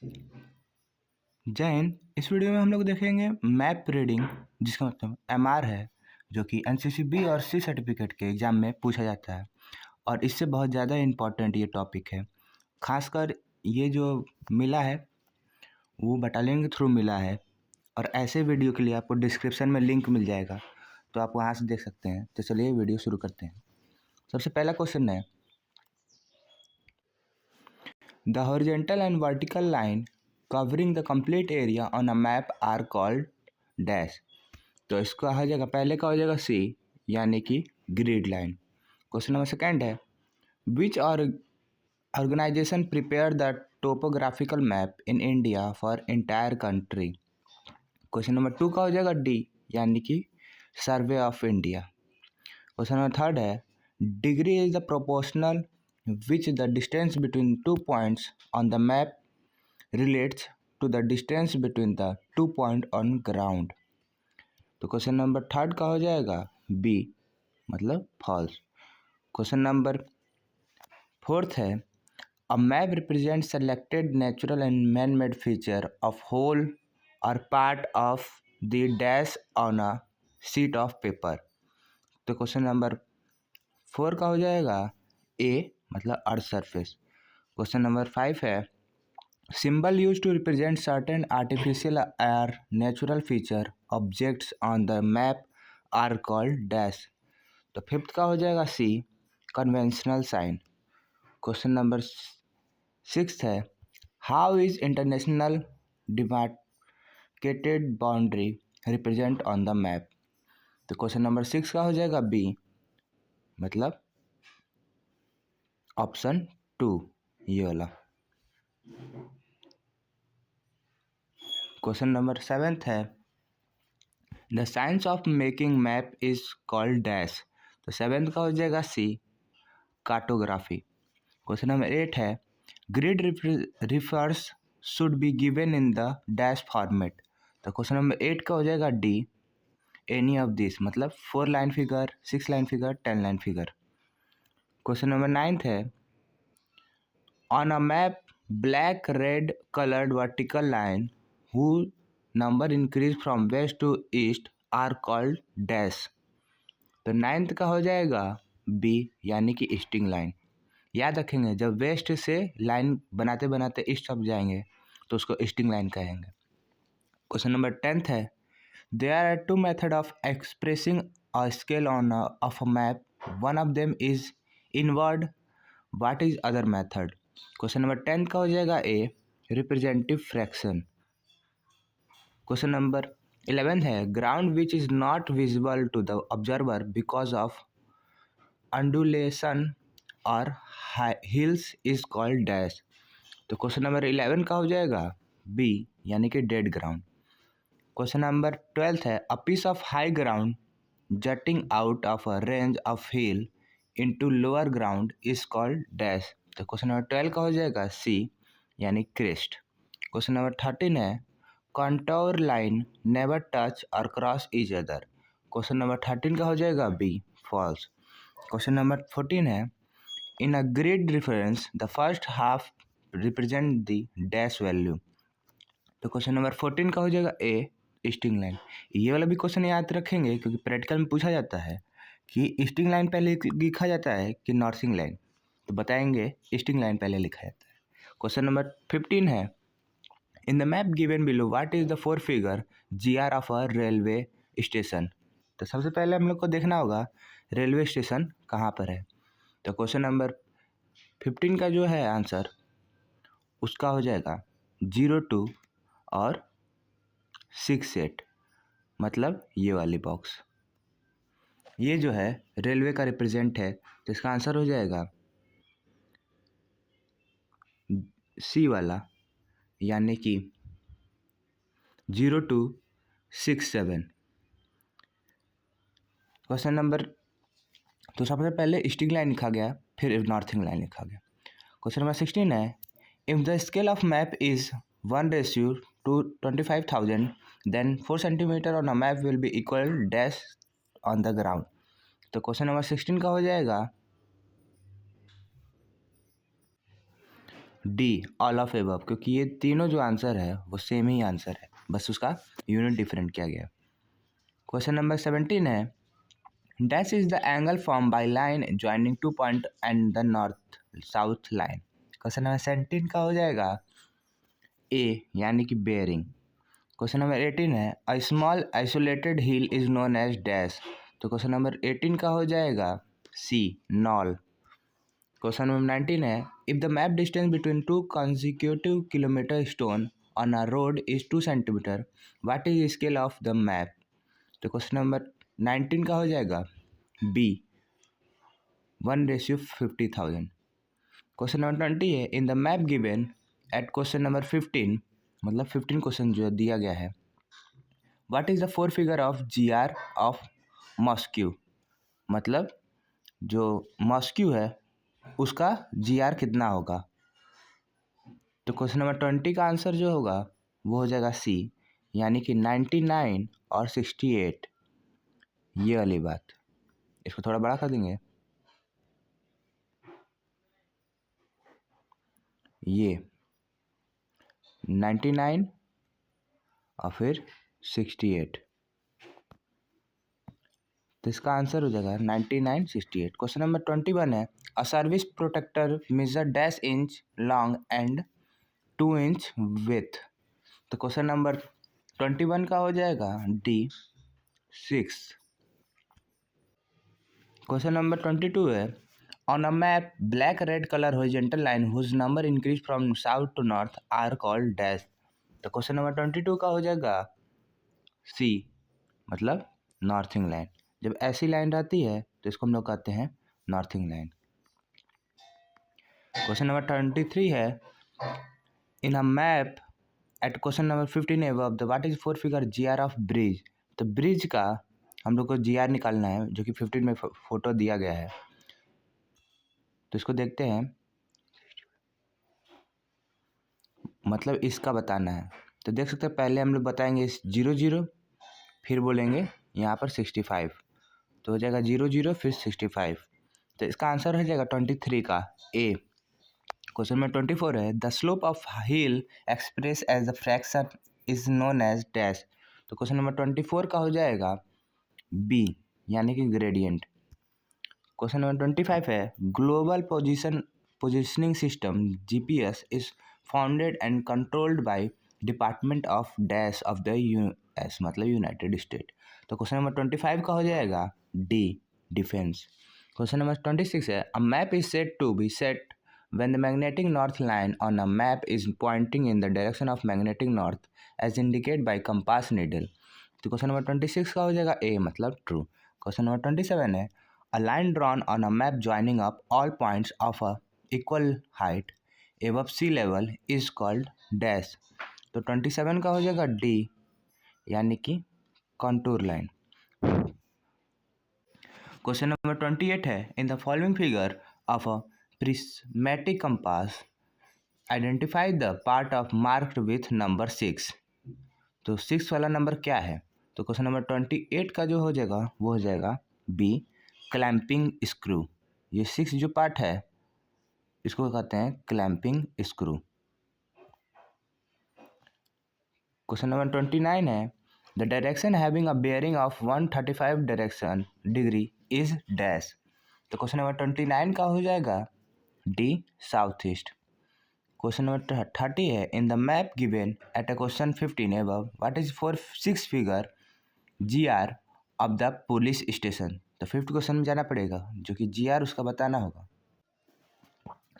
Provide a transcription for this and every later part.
जय हिंद। इस वीडियो में हम लोग देखेंगे मैप रीडिंग, जिसका मतलब एमआर है, जो कि एनसीसी बी और सी सर्टिफिकेट के एग्ज़ाम में पूछा जाता है और इससे बहुत ज़्यादा इम्पॉर्टेंट ये टॉपिक है। खासकर ये जो मिला है वो बटालियन के थ्रू मिला है और ऐसे वीडियो के लिए आपको डिस्क्रिप्शन में लिंक मिल जाएगा, तो आप वहाँ से देख सकते हैं। तो चलिए वीडियो शुरू करते हैं। सबसे पहला क्वेश्चन है, the horizontal and vertical line covering the complete area on a map are called dash. तो इसका हो जाएगा, पहले का हो जाएगा सी, यानी कि grid line. Question number second है, which organisation prepare the topographical map in India for entire country. Question number 2 का हो जाएगा डी, यानी कि survey of India. Question number third है, degree is the proportional which the distance between 2 points on the map relates to the distance between the 2 point on ground. तो question number third का हो जाएगा B, मतलब false. Question number fourth है, a map represent selected natural and man made feature of whole और part of the dash on a sheet of paper. तो question number 4 का हो जाएगा ए, मतलब अर्थ सरफेस। क्वेश्चन नंबर 5 है, symbol used to represent certain artificial or natural feature objects on the map are called dash। तो fifth का हो जाएगा सी, कन्वेंशनल साइन। क्वेश्चन नंबर 6 है, how is international demarcated boundary represent on the map. तो question number 6 का हो जाएगा B, मतलब ऑप्शन 2, ये वाला। क्वेश्चन नंबर 7 है, the science of making map is called dash. तो 7th का हो जाएगा सी, कार्टोग्राफी। क्वेश्चन नंबर 8 है, grid refers should be given in the dash format. तो क्वेश्चन नंबर 8 का हो जाएगा डी, एनी ऑफ दिस, मतलब 4 line figure, 6 line figure, 10 line figure. Question number 9 है, on a map black red coloured vertical line who number increase from west to east are called dash. तो 9th का हो जाएगा B, यानी कि easting line. याद रखेंगे, जब वेस्ट से लाइन बनाते बनाते ईस्ट तक जाएंगे तो उसको ईस्टिंग लाइन कहेंगे। क्वेश्चन नंबर 10th है, there are 2 method of expressing a scale on of a map, one of them is inward, what is other method. Question number 10 का हो जाएगा A, representative fraction. Question number 11 है, ground which is not visible to the observer because of undulation और hills is called dash. तो question number 11 का हो जाएगा B, यानी कि डेड ग्राउंड। क्वेश्चन नंबर 12 है, a piece of high ground jutting out of a range of hill into lower ground is called dash. तो question number 12 का हो जाएगा सी, यानी क्रेस्ट। क्वेश्चन नंबर 13 है, कॉन्टोर लाइन नेवर टच और cross each other. Question number 13 का हो जाएगा बी, फॉल्स। क्वेश्चन नंबर 14 है, in a grid reference the first half represent the dash value. तो क्वेश्चन नंबर 14 का हो जाएगा ए, ईस्टिंग लाइन। ये वाला भी क्वेश्चन याद रखेंगे क्योंकि प्रैक्टिकल में पूछा जाता है कि ईस्टिंग लाइन पहले लिखा जाता है कि नॉर्थिंग लाइन, तो बताएंगे ईस्टिंग लाइन पहले लिखा जाता है। क्वेश्चन नंबर 15 है, in the map given below what is the 4 figure GR of a railway station. तो सबसे पहले हम लोग को देखना होगा रेलवे स्टेशन कहाँ पर है। तो क्वेश्चन नंबर 15 का जो है आंसर, उसका हो जाएगा 02 और 68, मतलब ये वाली बॉक्स। ये जो है रेलवे का रिप्रेजेंट है, तो इसका आंसर हो जाएगा सी वाला, यानी कि 0267। क्वेश्चन नंबर, तो सबसे पहले ईस्टिंग लाइन लिखा गया, फिर नॉर्थिंग लाइन लिखा गया। क्वेश्चन नंबर 16 है, if the scale of map is 1:25,000 then 4 centimetre on a map will be equal dash on the ground. तो क्वेश्चन नंबर 16 का हो जाएगा डी ऑल ऑफ एबव, क्योंकि ये तीनों जो आंसर है वो सेम ही आंसर है, बस उसका यूनिट डिफरेंट किया गया। क्वेश्चन नंबर 17 है dash is the angle form by line joining two point and the north south line. Question number 17 का हो जाएगा ए यानी कि बेयरिंग। क्वेश्चन नंबर 18 है a small isolated hill is known as dash. तो क्वेश्चन नंबर 18 का हो जाएगा सी नॉल। क्वेश्चन नंबर 19 है if the map distance between two consecutive kilometre stone on a road is 2 centimetre what is scale of the map. तो question number 19 का हो जाएगा B 1:50,000। Question number 20 है in the map given eight question number 15, मतलब 15 question जो दिया गया है what is the 4 figure of GR of mosque, मतलब जो मॉस्क्यू है उसका GR कितना होगा। तो क्वेश्चन नंबर 20 का आंसर जो होगा वो हो जाएगा सी यानी कि 99 और 68, ये वाली बात। इसको थोड़ा बड़ा कर देंगे, ये 99 और फिर 68, तो इसका आंसर हो जाएगा 99 68। क्वेश्चन नंबर 21 है a service protractor measure dash inch long and 2 inch with. तो क्वेश्चन नंबर 21 का हो जाएगा डी 6। क्वेश्चन नंबर 22 है on a map black red colour horizontal line whose number increase from south to north are called dash. तो question number 22 का हो जाएगा सी मतलब नॉर्थिंग लाइन। जब ऐसी लाइन रहती है तो इसको हम लोग कहते हैं नॉर्थिंग लाइन। क्वेश्चन नंबर 23 है in a map at question number 15 above the what is 4 figure GR of bridge. तो ब्रिज का हम लोग को GR निकालना है जो कि 15 में फोटो दिया गया है, तो इसको देखते हैं, मतलब इसका बताना है। तो देख सकते हैं पहले हम लोग बताएंगे 00 फिर बोलेंगे यहाँ पर 65, तो हो जाएगा 00 फिर 65, तो इसका आंसर हो जाएगा 23 का ए। क्वेश्चन नंबर 24 है the slope of hill express as the fraction is known as dash. तो क्वेश्चन नंबर 24 का हो जाएगा बी यानी कि ग्रेडियंट। क्वेश्चन नंबर 25 है global positioning system GPS is founded and controlled by department of dash of the US, मतलब United state. तो question number 25 का हो जाएगा डी डिफेंस। क्वेश्चन नंबर 26 है a map is said to be set when the magnetic north line on a map is pointing in the direction of magnetic north as indicated by compass needle। तो question number 26 का हो जाएगा ए मतलब true. Question number 27 है a line drawn on a map joining up all points of a equal height above sea level is called dash। तो 27 का हो जाएगा डी यानी कि कंटूर लाइन। क्वेश्चन नंबर 28 है in the following figure of a prismatic compass identify the part of marked with number 6। तो 6 वाला number क्या है। तो क्वेश्चन नंबर 28 का जो हो जाएगा वो हो जाएगा बी क्लैंपिंग स्क्रू। ये 6 जो पार्ट है इसको कहते हैं क्लैंपिंग स्क्रू। क्वेश्चन नंबर 29 है the direction having a bearing of 135 direction degree is dash. तो क्वेश्चन नंबर 29 का हो जाएगा D south east. Question number 30 है in the map given at a question 15 above what is 6 figure GR of the police station. तो 5th question में जाना पड़ेगा जो कि GR उसका बताना होगा।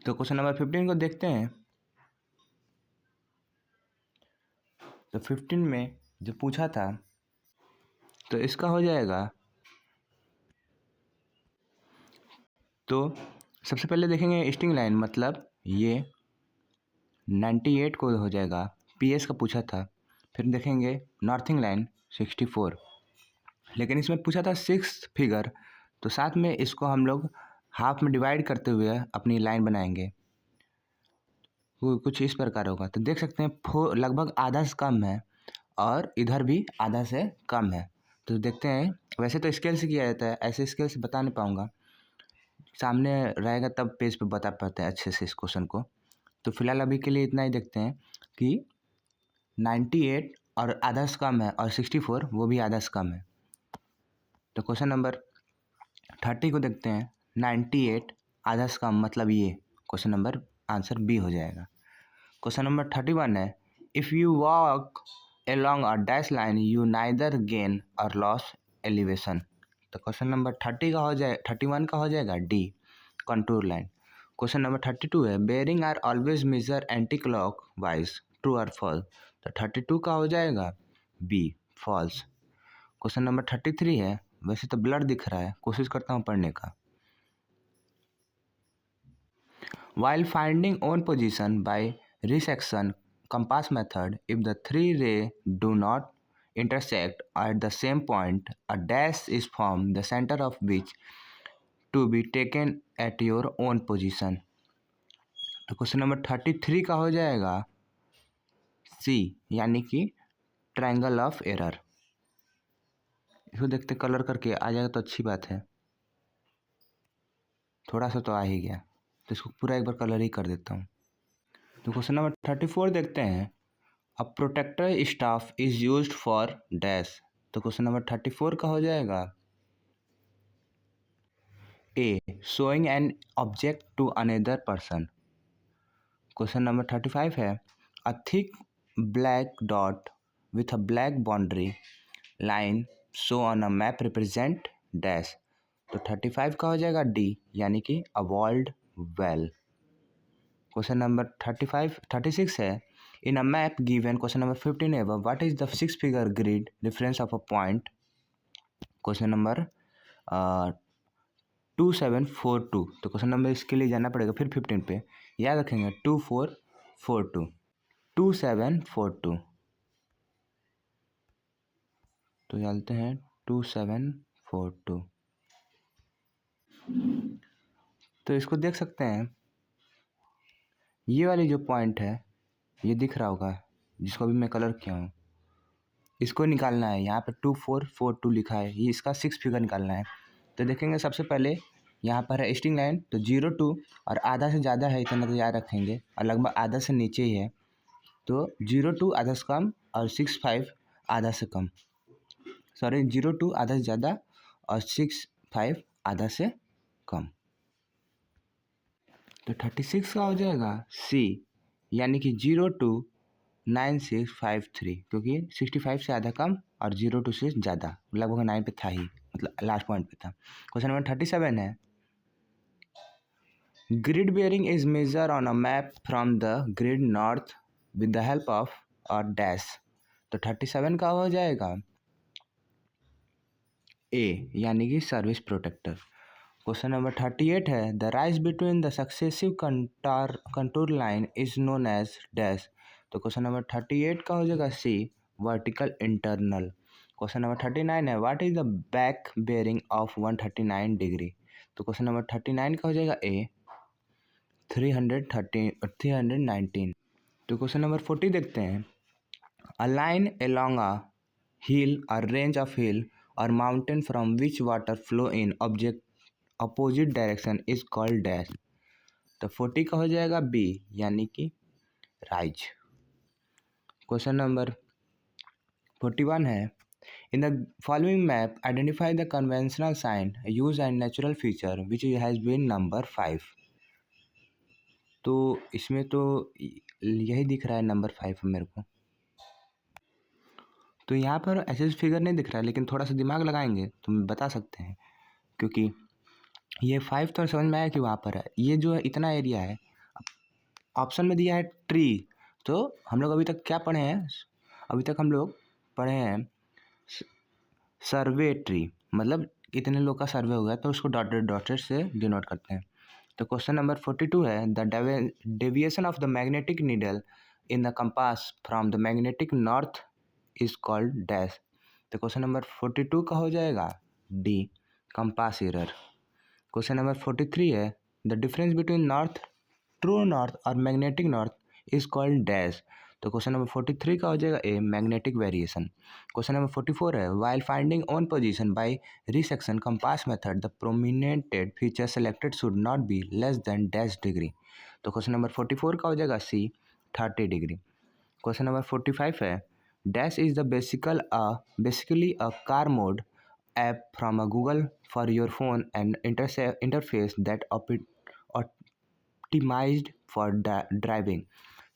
तो क्वेश्चन नंबर 15 को देखते हैं। तो 15 में जो पूछा था तो इसका हो जाएगा, तो सबसे पहले देखेंगे स्टिंग लाइन, मतलब ये 98 को हो जाएगा, PS का पूछा था। फिर देखेंगे नॉर्थिंग लाइन 64, लेकिन इसमें पूछा था 6 फिगर, तो साथ में इसको हम लोग हाफ में डिवाइड करते हुए अपनी लाइन बनाएंगे। वो कुछ इस प्रकार होगा। तो देख सकते हैं लगभग आधा से कम है और इधर भी आधा से कम है। तो देखते हैं, वैसे तो स्केल से किया जाता है, ऐसे स्केल से बता नहीं पाऊँगा, सामने रहेगा तब पेज पे बता पाते हैं अच्छे से इस क्वेश्चन को। तो फिलहाल अभी के लिए इतना ही देखते हैं कि 98 और आधा से कम है और 64 वो भी आधा से कम है। तो क्वेश्चन नंबर 30 को देखते हैं। 98 आधा से कम मतलब ये क्वेश्चन नंबर आंसर बी हो जाएगा। क्वेश्चन नंबर 31 है, if you walk along a dash line you neither gain or lose elevation। तो क्वेश्चन नंबर 31 का हो जाएगा D, contour line. Question number 32 है, bearing are always measure anti clock wise, true और false. तो 32 का हो जाएगा बी, फॉल्स। क्वेश्चन नंबर 33 है, वैसे तो ब्लर दिख रहा है, कोशिश करता हूँ पढ़ने का। While finding own position by resection compass method, if the three rays do not intersect at the same point, a dash is formed, the center of which to be taken at your own position। तो question number 33 का हो जाएगा C, यानी कि triangle of error. इसको देखते colour करके आ जाएगा तो अच्छी बात है, थोड़ा सा तो आ ही गया, तो इसको पूरा एक बार कलर ही कर देता हूँ। तो क्वेश्चन नंबर 34 देखते हैं, a protractor staff is used for dash. तो क्वेश्चन नंबर 34 का हो जाएगा A, showing an object to another person. Question number 35 है, a thick black dot with a black boundary line show on a map represent dash. तो 35 का हो जाएगा D, यानी कि a walled well. Question number 36 है, in a map given, question number 15 है, what is the 6 figure grid reference of a point. Question number 2742। तो question number इसके लिए जाना पड़ेगा फिर 15 पे, याद रखेंगे 2442 2742। तो चलते हैं 2742। तो इसको देख सकते हैं, ये वाली जो पॉइंट है ये दिख रहा होगा, जिसको अभी मैं कलर किया हूँ, इसको निकालना है। यहाँ पे 2442 लिखा है, ये इसका 6 फिगर निकालना है। तो देखेंगे सबसे पहले यहाँ पर है स्टिंग लाइन, तो 02 और आधा से ज़्यादा है इतना तो याद रखेंगे, और लगभग आधा से नीचे ही है, तो 02 आधा से कम और 65 आधा से कम, सॉरी 02 आधा से ज़्यादा और 65 आधा से कम। तो 36 का हो जाएगा सी, यानी कि 029653, क्योंकि 65 से आधा कम और 02 से ज़्यादा, लगभग 9 पे था ही, मतलब लास्ट पॉइंट पे था। क्वेश्चन नंबर 37 है, grid bearing is major on a map from the grid north with the help of और डैश। तो 37 का हो जाएगा ए, यानी कि सर्विस प्रोटेक्टर। क्वेश्चन नंबर 38 है, the rise between the successive contour line is known as dash. तो question number 38 का हो जाएगा C, vertical internal. Question number 39 है, what is the back bearing of 139 degree. तो क्वेश्चन नंबर 39 का हो जाएगा ए, 319। तो क्वेश्चन नंबर 40 देखते हैं, a line along a hill or range of hill or mountain from which water flow in object opposite direction is called dash। तो 40 का हो जाएगा बी, यानी कि राइज। क्वेश्चन नंबर 41 है, in the following map identify the conventional sign use and natural feature which has been number 5। तो इसमें तो यही दिख रहा है नंबर 5 मेरे को, तो यहाँ पर ऐसे फिगर नहीं दिख रहा है, लेकिन थोड़ा सा दिमाग लगाएंगे तो बता सकते हैं, क्योंकि ये 5 तो समझ में आया कि वहाँ पर है, ये जो है इतना एरिया है, ऑप्शन में दिया है ट्री। तो हम लोग अभी तक क्या पढ़े हैं, अभी तक हम लोग पढ़े हैं सर्वे ट्री, मतलब इतने लोग का सर्वे हो गया तो उसको डॉटेड डॉटेड से डिनोट करते हैं। तो क्वेश्चन नंबर 42 है, the deviation of the magnetic needle in the compass from the magnetic north is called dash. तो क्वेश्चन नंबर 42 का हो जाएगा D, compass error. Question number 43 है, the difference between north, true north और magnetic north is called dash. तो question number 43 का हो जाएगा A, magnetic variation. Question number 44 है, while finding own position by resection compass method the प्रोमिनेंटेड feature selected should not be less than dash degree. तो question number 44 का हो जाएगा सी 30 degree. Question number 45 है dash is the basically a car mode app from a Google for your phone and interface that optimised for driving.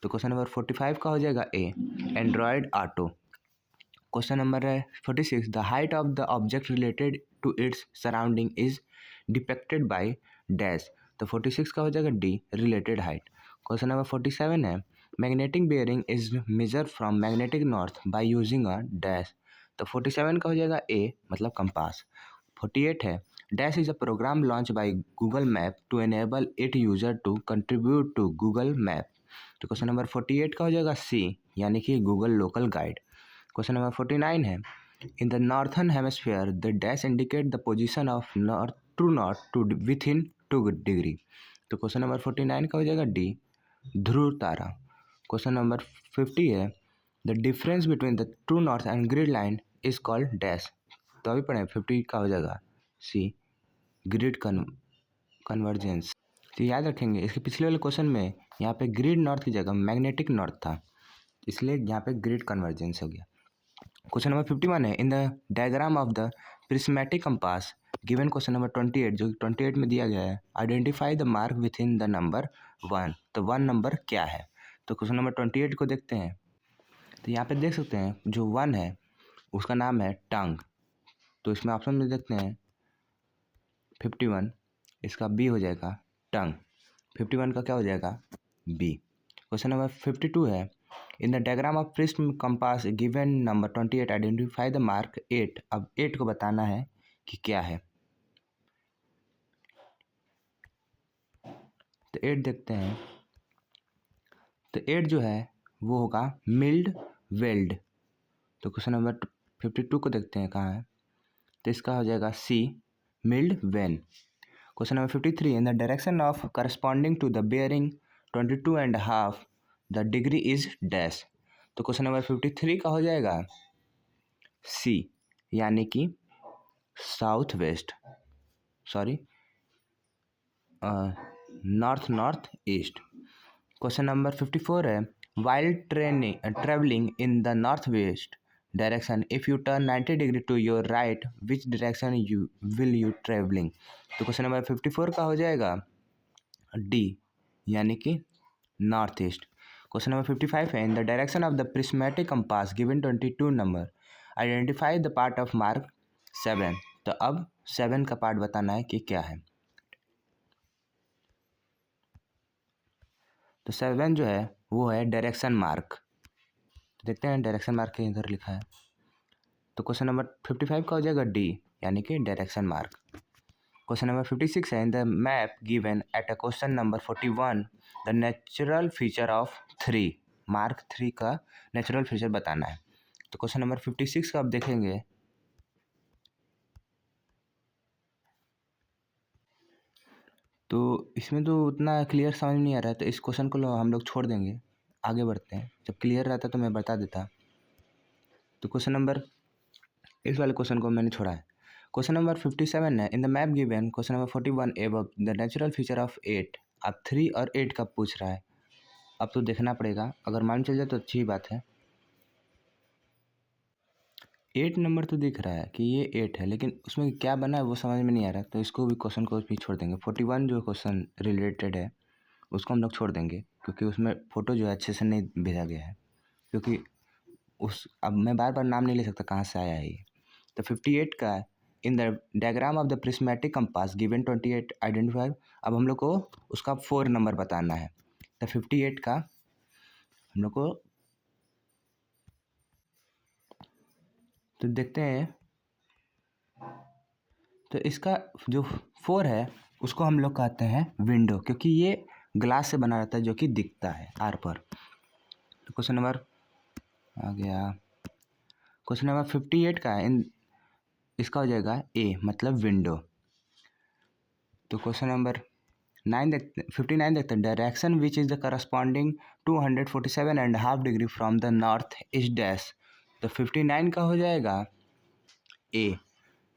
तो question number 45 का हो जाएगा A Android Auto. Question number है 46 the height of the object related to its surrounding is depicted by dash. तो 46 का हो जाएगा D related height. Question number 47 है magnetic bearing is measure from magnetic north by using a dash. तो 47 का हो जाएगा ए मतलब कंपास। 48 है dash is a program launch by Google map to enable it user to contribute to Google map. तो question number 48 का हो जाएगा सी यानी कि Google local guide. Question number 49 है in the northern hemisphere the dash indicate the position of true north to with in 2 degree. तो question number 49 का हो जाएगा डी ध्रुव तारा। क्वेश्चन नंबर 50 है the difference between the true north and grid line is called dash. तो अभी पढ़ें 50 का हो जाएगा सी ग्रिड कन्वर्जेंस। तो याद रखेंगे इसके पिछले वाले क्वेश्चन में यहाँ पे ग्रिड नॉर्थ की जगह मैग्नेटिक नॉर्थ था, इसलिए यहाँ पे ग्रिड कन्वर्जेंस हो गया। क्वेश्चन नंबर 51 है in the diagram of the prismatic compass given question number 28 जो 28 में दिया गया है identify the mark with in the number 1। तो 1 नंबर क्या है? तो क्वेश्चन नंबर 28 को देखते हैं। तो यहाँ पे देख सकते हैं जो 1 है उसका नाम है टंग। तो इसमें ऑप्शन में देखते हैं 51 इसका बी हो जाएगा टंग। 51 का क्या हो जाएगा बी। क्वेश्चन नंबर 52 है in the diagram of prism compass given number 28 identify the mark 8। अब 8 को बताना है कि क्या है। तो 8 देखते हैं। तो 8 जो है वो होगा मिल्ड वेल्ड। तो क्वेश्चन नंबर 52 को देखते हैं कहाँ है। तो इसका हो जाएगा C mild vane. Question number 53 in the direction of corresponding to the bearing 22.5 the degree is dash. तो क्वेश्चन नंबर 53 का हो जाएगा सी यानी कि south west north east. Question number 54 है while travelling in the north west direction if you turn 90 degree to your right which direction will you travelling. तो question number 54 का हो जाएगा डी यानी कि नॉर्थ ईस्ट। क्वेश्चन नंबर 55 है in the direction of the prismatic compass given 22 number identify the part of mark 7। तो अब 7 का पार्ट बताना है कि क्या है। तो 7 जो है वो है डायरेक्शन मार्क। देखते हैं डायरेक्शन मार्क के इधर लिखा है। तो क्वेश्चन नंबर 55 का हो जाएगा डी यानी कि डायरेक्शन मार्क। क्वेश्चन नंबर 56 है in the map given at a question number 41 the natural feature of 3 mark 3 का नेचुरल फीचर बताना है। तो क्वेश्चन नंबर 56 का आप देखेंगे तो इसमें तो उतना क्लियर समझ नहीं आ रहा है, तो इस क्वेश्चन को हम लोग छोड़ देंगे, आगे बढ़ते हैं। जब क्लियर रहता तो मैं बता देता। तो क्वेश्चन नंबर इस वाले क्वेश्चन को मैंने छोड़ा है। क्वेश्चन नंबर 57 है in the map given question number 41 above the natural feature of 8। अब 3 और 8 का पूछ रहा है। अब तो देखना पड़ेगा, अगर मान चल जाए तो अच्छी बात है। 8 नंबर तो दिख रहा है कि ये 8 है, लेकिन उसमें क्या बना है वो समझ में नहीं आ रहा, तो इसको भी क्वेश्चन को भी छोड़ देंगे। 41 जो क्वेश्चन रिलेटेड है उसको हम लोग छोड़ देंगे, क्योंकि उसमें फ़ोटो जो है अच्छे से नहीं भेजा गया है। क्योंकि अब मैं बार बार नाम नहीं ले सकता कहाँ से आया है ये। तो 58 का in the diagram of the prismatic compass given 28 identify. अब हम लोग को उसका 4 नंबर बताना है। तो 58 का हम लोग को तो देखते हैं। तो इसका जो 4 है उसको हम लोग कहते हैं विंडो, क्योंकि ये ग्लास से बना रहता है जो कि दिखता है आर पर। तो क्वेश्चन नंबर आ गया। क्वेश्चन नंबर 58 का इन इसका हो जाएगा ए मतलब विंडो। तो क्वेश्चन नंबर 59 देखते हैं direction which is the corresponding 247.5 degree from the north east dash. तो 59 का हो जाएगा A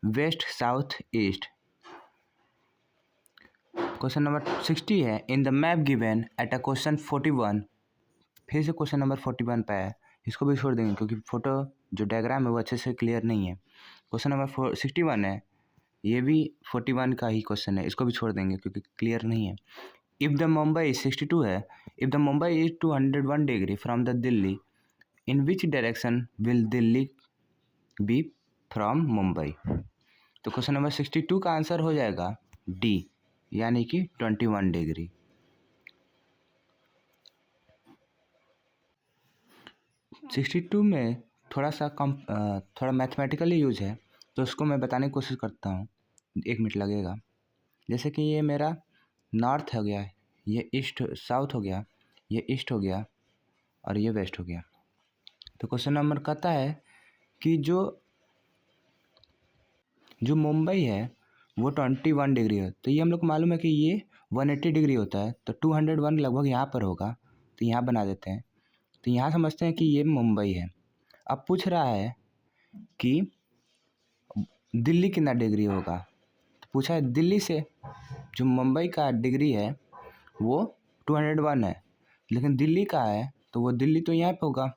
west south east. Question number 60 है, in the map given at a question 41। फिर से क्वेश्चन नंबर 41 पे है, इसको भी छोड़ देंगे क्योंकि फोटो जो डायग्राम है वो अच्छे से क्लियर नहीं है। क्वेश्चन नंबर 61 है, ये भी 41 का ही क्वेश्चन है, इसको भी छोड़ देंगे क्योंकि क्लियर नहीं है। इफ़ द मुंबई 62 है, if the Mumbai is 201 degree from the Delhi, in which direction will Delhi be from Mumbai. तो क्वेश्चन नंबर 62 का आंसर हो जाएगा डी, यानी कि 21 डिग्री। सिक्सटी टू में थोड़ा मैथमेटिकली यूज है, तो उसको मैं बताने की कोशिश करता हूँ, 1 मिनट लगेगा। जैसे कि ये मेरा नॉर्थ हो गया, ये ईस्ट साउथ हो गया, ये ईस्ट हो गया और ये वेस्ट हो गया। तो क्वेश्चन नंबर कहता है कि जो मुंबई है वो 21 डिग्री है, तो ये हम लोग को मालूम है कि ये 180 डिग्री होता है, तो 201 लगभग यहाँ पर होगा, तो यहाँ बना देते हैं। तो यहाँ समझते हैं कि ये मुंबई है। अब पूछ रहा है कि दिल्ली कितना डिग्री होगा, तो पूछा है दिल्ली से, जो मुंबई का डिग्री है वो 201 है, लेकिन दिल्ली का है तो वो दिल्ली तो यहाँ पर होगा,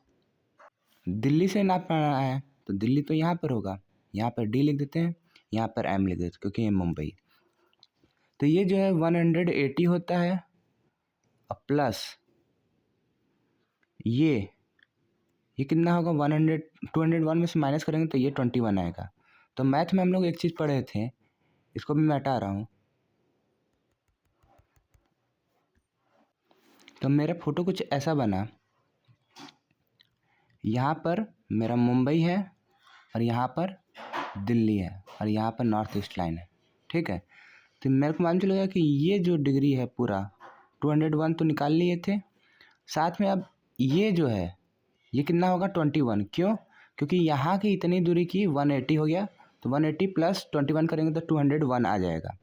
दिल्ली से नापना है तो दिल्ली तो यहाँ पर होगा। यहाँ पर डी लिख देते हैं, यहाँ पर एम लिख देते हैं क्योंकि ये मुंबई। तो ये जो है 180 होता है और प्लस ये कितना होगा, 201 में से माइनस करेंगे तो ये 21 आएगा। तो मैथ में हम लोग एक चीज़ पढ़े थे, इसको भी मैं हटा रहा हूँ। तो मेरा फोटो कुछ ऐसा बना, यहाँ पर मेरा मुंबई है और यहाँ पर दिल्ली है और यहाँ पर नॉर्थ ईस्ट लाइन है, ठीक है। तो मेरे को मालूम चलेगा कि ये जो डिग्री है पूरा 201 तो निकाल लिए थे, साथ में अब ये जो है ये कितना होगा 21, क्यों? क्योंकि यहाँ की इतनी दूरी की 180 हो गया, तो 180 प्लस 21 करेंगे तो 201 आ जाएगा।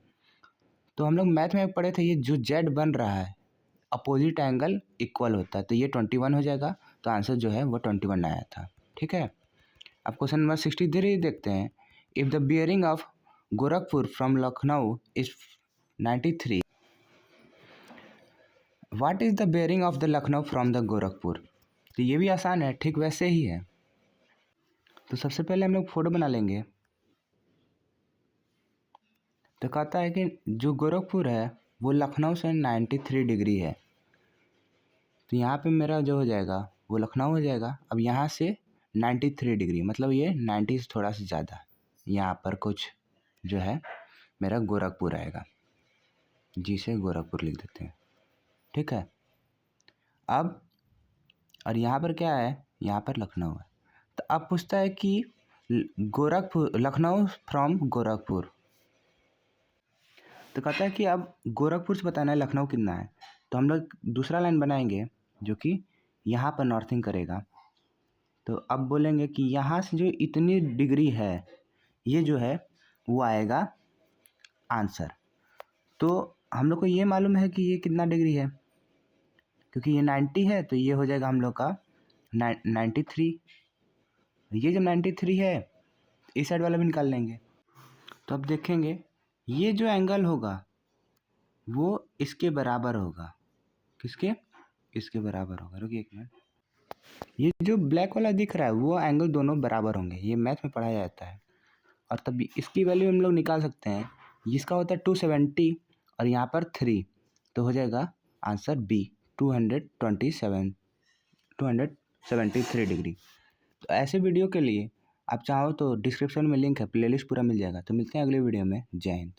तो हम लोग मैथ में पढ़े थे, ये जो जेड बन रहा है अपोजिट एंगल इक्वल होता है, तो ये 21 हो जाएगा। तो आंसर जो है वो 21 आया था, ठीक है। अब क्वेश्चन नंबर 63 देखते हैं, if the bearing of Gorakhpur from Lucknow is 93, what is the bearing of the Lucknow from the Gorakhpur. तो ये भी आसान है, ठीक वैसे ही है। तो सबसे पहले हम लोग फोटो बना लेंगे। तो कहता है कि जो गोरखपुर है वो लखनऊ से 93 डिग्री है, तो यहाँ पे मेरा जो हो जाएगा वो लखनऊ हो जाएगा। अब यहाँ से 93 डिग्री मतलब ये 90 से थोड़ा सा ज़्यादा, यहाँ पर कुछ जो है मेरा गोरखपुर आएगा, जी से गोरखपुर लिख देते हैं, ठीक है। अब और यहाँ पर क्या है, यहाँ पर लखनऊ है। तो अब पूछता है कि लखनऊ फ्रॉम गोरखपुर। तो कहता है कि अब गोरखपुर से बताना है लखनऊ कितना है। तो हम लोग दूसरा लाइन बनाएंगे जो कि यहाँ पर नॉर्थिंग करेगा। तो अब बोलेंगे कि यहाँ से जो इतनी डिग्री है ये जो है वो आएगा आंसर। तो हम लोग को ये मालूम है कि ये कितना डिग्री है, क्योंकि ये 90 है तो ये हो जाएगा हम लोग का 93। ये जब 93 है इस साइड वाला भी निकाल लेंगे। तो अब देखेंगे ये जो एंगल होगा वो इसके बराबर होगा, किसके, इसके बराबर होगा। रुकिए 1 मिनट, ये जो ब्लैक वाला दिख रहा है वो एंगल दोनों बराबर होंगे, ये मैथ में पढ़ाया जाता है। और तब इसकी वैल्यू हम लोग निकाल सकते हैं, जिसका होता है 270 और यहाँ पर 3, तो हो जाएगा आंसर बी 273 डिग्री। तो ऐसे वीडियो के लिए आप चाहो तो डिस्क्रिप्शन में लिंक है, प्लेलिस्ट पूरा मिल जाएगा। तो मिलते हैं अगले वीडियो में, जय हिंद।